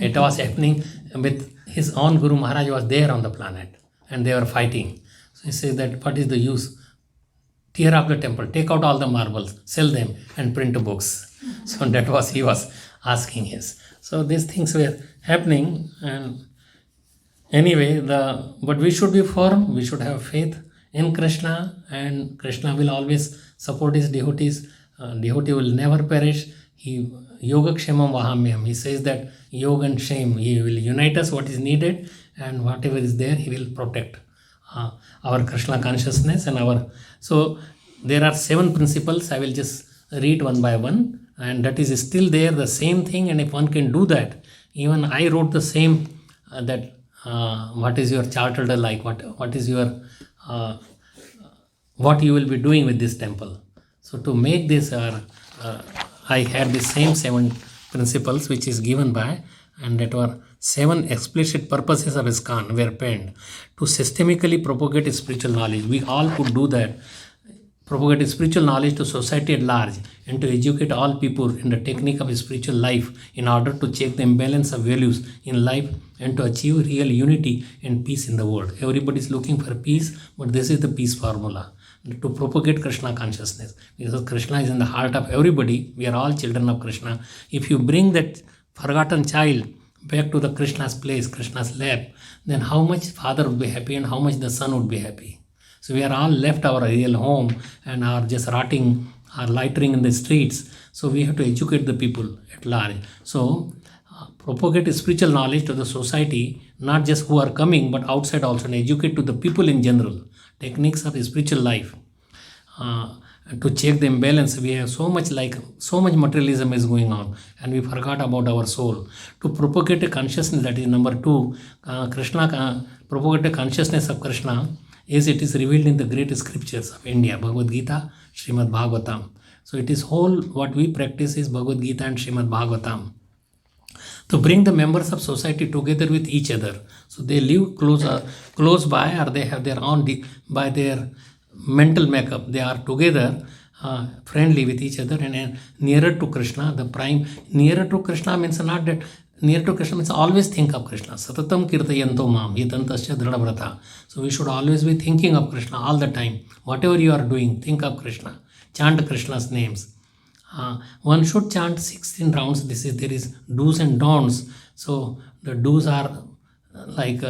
It was happening with his own Guru Maharaj was there on the planet, and they were fighting. So he says that what is the use? Tear up the temple, take out all the marbles, sell them, and print books. So that was he was asking his. So these things were happening, and anyway, but we should be firm. We should have faith in Krishna, and Krishna will always support his devotees. Devotee will never perish. Yoga Kshemam Vahamyam. He says that yoga and shame, he will unite us what is needed, and whatever is there, he will protect our Krishna consciousness and our. So there are 7 principles. I will just read one by one, and that is still there, the same thing. And if one can do that, even I wrote the same that what is your chartered like, what is your what you will be doing with this temple. So to make this, I had the same 7 principles which is given by, and that were 7 explicit purposes of ISKCON were penned to systemically propagate spiritual knowledge. We all could do that, propagate spiritual knowledge to society at large, and to educate all people in the technique of spiritual life in order to check the imbalance of values in life and to achieve real unity and peace in the world. Everybody is looking for peace, but this is the peace formula, to propagate Krishna consciousness, because Krishna is in the heart of everybody. We are all children of Krishna. If you bring that forgotten child back to the Krishna's place, Krishna's lap, then how much father would be happy and how much the son would be happy. So we are all left our real home and are just rotting, are loitering in the streets. So we have to educate the people at large. So propagate spiritual knowledge to the society, not just who are coming, but outside also, and educate to the people in general techniques of spiritual life. To check the imbalance, we have so much materialism is going on, and we forgot about our soul. To propagate a consciousness, that is number 2, propagate a consciousness of Krishna, as it is revealed in the great scriptures of India, Bhagavad Gita, Srimad Bhagavatam. So it is whole, what we practice is Bhagavad Gita and Srimad Bhagavatam. To bring the members of society together with each other. So they live close by, or they have their own, by their mental makeup, they are together, friendly with each other, and nearer to Krishna. The prime, nearer to Krishna means not that, near to Krishna means always think of Krishna. Satatam kirtayanto mam, yatantasya dradavrata. So we should always be thinking of Krishna all the time. Whatever you are doing, think of Krishna. Chant Krishna's names. One should chant 16 rounds. There is do's and don'ts. So the do's are like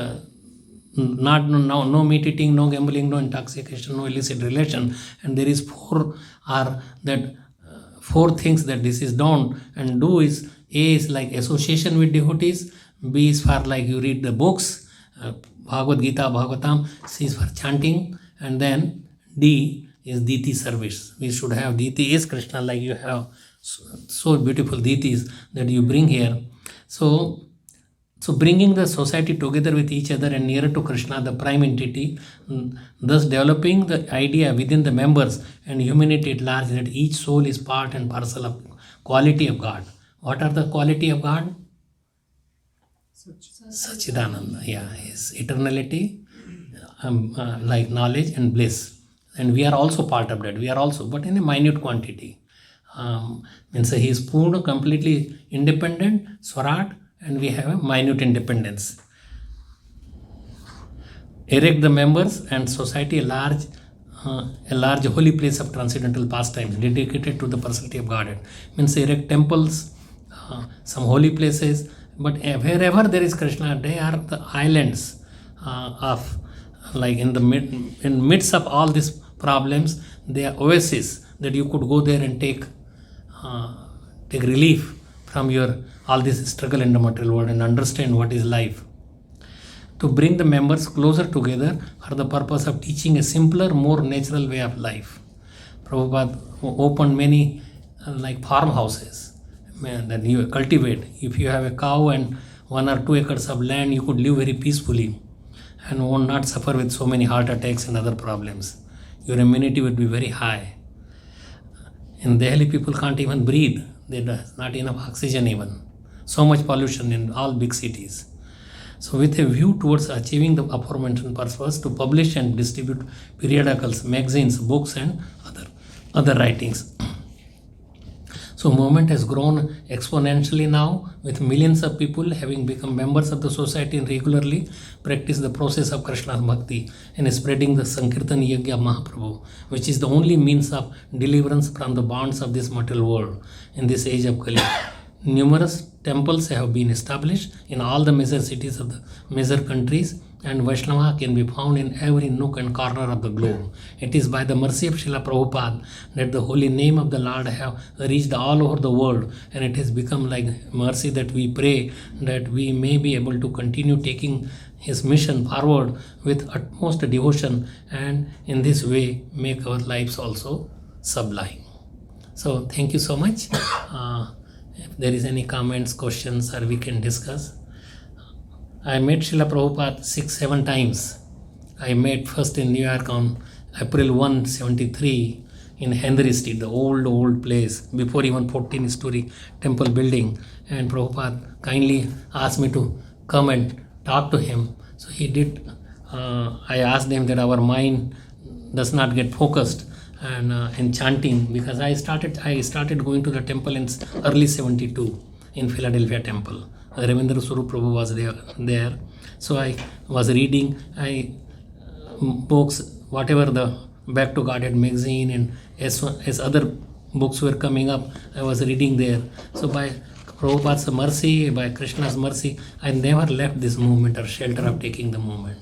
no meat eating, no gambling, no intoxication, no illicit relation. And there is 4 things that this is don't. And do is, A is like association with devotees, B is for like you read the books, Bhagavad Gita, Bhagavatam, C is for chanting, and then D is Diti service. We should have Diti is Krishna, like you have so beautiful Ditis that you bring here. So bringing the society together with each other and nearer to Krishna, the prime entity, thus developing the idea within the members and humanity at large that each soul is part and parcel of quality of God. What are the quality of God? Sachidananda, His eternality, like knowledge and bliss. And we are also part of that. We are also, but in a minute quantity. Means he is Purna, completely independent, Swarat, and we have a minute independence. Erect the members and society a large holy place of transcendental pastimes dedicated to the personality of Godhead. Means erect temples, some holy places, but wherever there is Krishna, they are the islands of, like in midst of all these problems, they are oases that you could go there and take take relief from your all this struggle in the material world and understand what is life. To bring the members closer together for the purpose of teaching a simpler, more natural way of life. Prabhupada opened many like farmhouses that you cultivate. If you have a cow and 1 or 2 acres of land, you could live very peacefully and would not suffer with so many heart attacks and other problems. Your immunity would be very high. In Delhi, people can't even breathe. There's not enough oxygen even. So much pollution in all big cities. So with a view towards achieving the aforementioned purpose, to publish and distribute periodicals, magazines, books and other writings. So movement has grown exponentially now, with millions of people having become members of the society and regularly practice the process of Krishna's Bhakti and spreading the Sankirtan Yajna of Mahaprabhu, which is the only means of deliverance from the bonds of this material world in this age of Kali. Numerous temples have been established in all the major cities of the major countries, and Vaishnava can be found in every nook and corner of the globe. It is by the mercy of Srila Prabhupada that the holy name of the Lord have reached all over the world, and it has become like mercy that we pray that we may be able to continue taking his mission forward with utmost devotion, and in this way make our lives also sublime. So thank you so much. If there is any comments, questions, or we can discuss. I met Srila Prabhupada 6-7 times. I met first in New York on April 1, 73 in Henry Street, the old place, before even 14-story temple building. And Prabhupada kindly asked me to come and talk to him. So he did. I asked him that our mind does not get focused and in chanting, because I started going to the temple in early 72 in Philadelphia temple. Ravindra Swarup Prabhu was there. So I was reading books, whatever the Back to Godhead magazine, and as other books were coming up, I was reading there. So by Prabhupada's mercy, by Krishna's mercy, I never left this movement or shelter of taking the movement.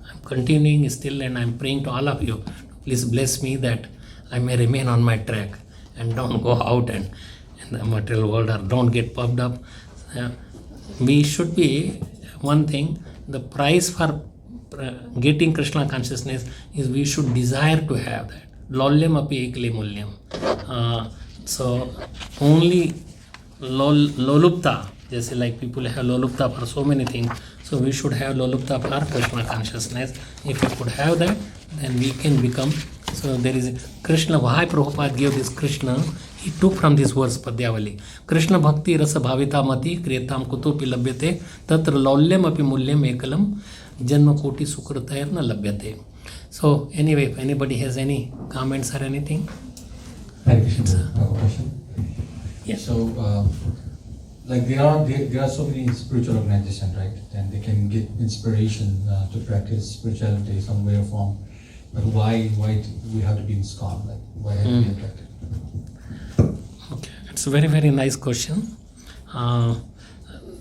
I'm continuing still, and I'm praying to all of you, please bless me that I may remain on my track and don't go out and in the material world, or don't get puffed up. We should be, one thing, the price for getting Krishna consciousness is we should desire to have that. Lolyam api ekle mulyam. So only lolupta, just like people have lolupta for so many things, so we should have lolupta for Krishna consciousness. If we could have that, then we can become. So there is Krishna. Why Prabhupada gave this Krishna? He took from this verse Padyavali. Krishna bhakti rasa bhavita mati kriyatam kutopi labhyate tatra laulyam api mulyam ekalam janma koti sukritayarna labhyate. So anyway, if anybody has any comments or anything. Hare Krishna. I have a question. Yes. So like there are so many spiritual organizations, right? And they can get inspiration to practice spirituality some way or form. But why do we have to be in ISKCON? Like why have to be attracted? Okay, it's a very, very nice question.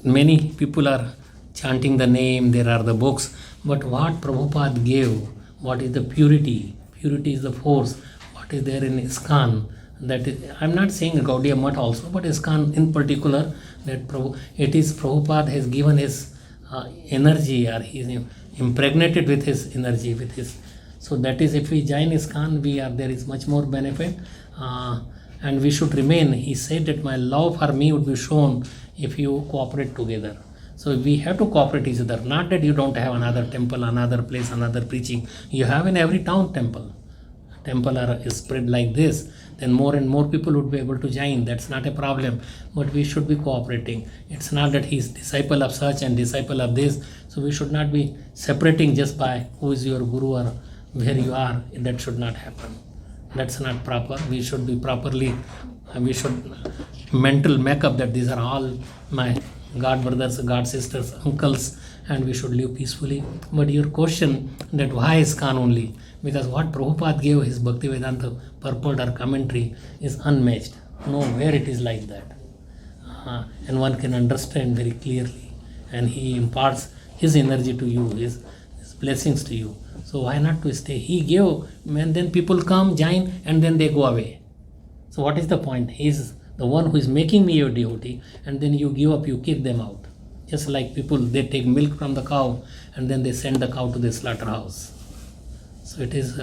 Many people are chanting the name, there are the books, but what Prabhupada gave, what is the purity? Purity is the force. What is there in ISKCON? That is, I'm not saying Gaudiya Math also, but ISKCON in particular, that it is Prabhupada has given his energy, or he is impregnated with his energy, with his. So that is, if we join ISKCON, there is much more benefit, and we should remain. He said that my love for me would be shown if you cooperate together. So we have to cooperate each other. Not that you don't have another temple, another place, another preaching. You have in every town temple. Temple is spread like this, then more and more people would be able to join. That's not a problem. But we should be cooperating. It's not that he's disciple of such and disciple of this. So we should not be separating just by who is your guru or where you are. That should not happen. That's not proper. We should be properly, we should mental makeup that these are all my God brothers, God sisters, uncles, and we should live peacefully. But your question that why ISKCON only? Because what Prabhupada gave his Bhaktivedanta purport or commentary is unmatched. Nowhere it is like that. And one can understand very clearly. And he imparts his energy to you, his blessings to you. So why not to stay? He gave, and then people come, join, and then they go away. So what is the point? His the one who is making me your devotee, and then you give up, you kick them out. Just like people, they take milk from the cow and then they send the cow to the slaughterhouse. So it is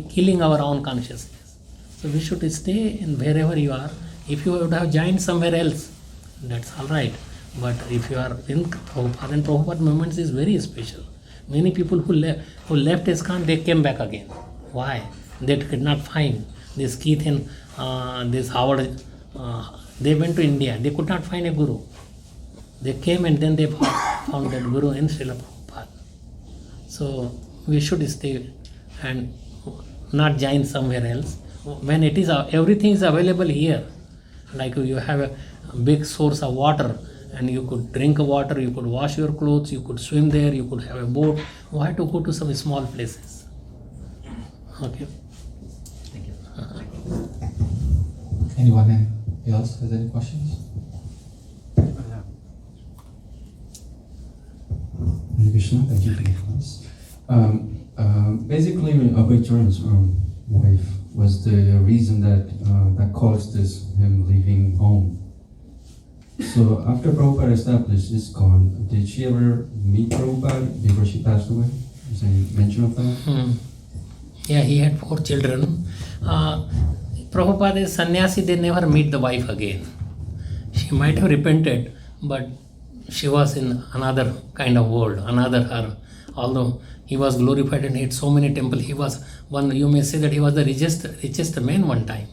killing our own consciousness. So we should stay in wherever you are. If you would have joined somewhere else, that's all right. But if you are in Prabhupada, and Prabhupada moments is very special. Many people who left ISKCON, they came back again. Why? They could not find this Keith and this Howard. They went to India. They could not find a guru. They came and then they found that guru in Srila Prabhupada. So we should stay and not join somewhere else. When it is everything is available here, like you have a big source of water and you could drink water, you could wash your clothes, you could swim there, you could have a boat. Why to go to some small places? Okay. Thank you. Anyone else has any questions? Hare Krishna, thank you for the class. Basically, Abhaycharan's wife was the reason that caused him leaving home. So after Prabhupada established ISKCON, did she ever meet Prabhupada before she passed away? Is there any mention of that? Yeah, he had 4 children. Prabhupada is sannyasi, they never meet the wife again. She might have repented, but she was in another kind of world, another her. Although he was glorified and he had so many temples, he was one, you may say that he was the richest man one time.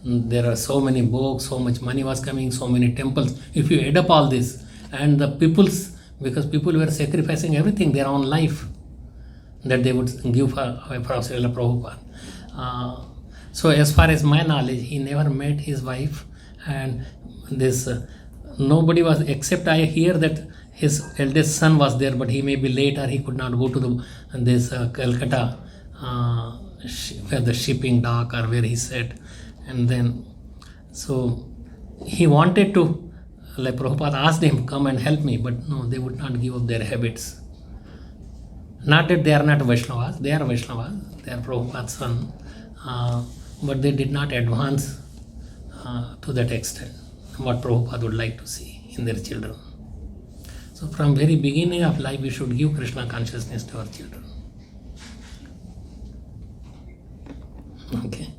There are so many books, so much money was coming, so many temples. If you add up all this, and the people's, because people were sacrificing everything, their own life, that they would give for Srila Prabhupada. So as far as my knowledge, he never met his wife, and this nobody was, except I hear that his eldest son was there, but he may be late or he could not go to this Calcutta, where the shipping dock or where he sat. And then, so he wanted to, like Prabhupada asked him, come and help me, but no, they would not give up their habits. Not that they are not Vaishnavas, they are Vaishnavas, they are Prabhupada's son, but they did not advance to that extent, what Prabhupada would like to see in their children. So from very beginning of life, we should give Krishna consciousness to our children. Okay.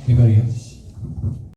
Anybody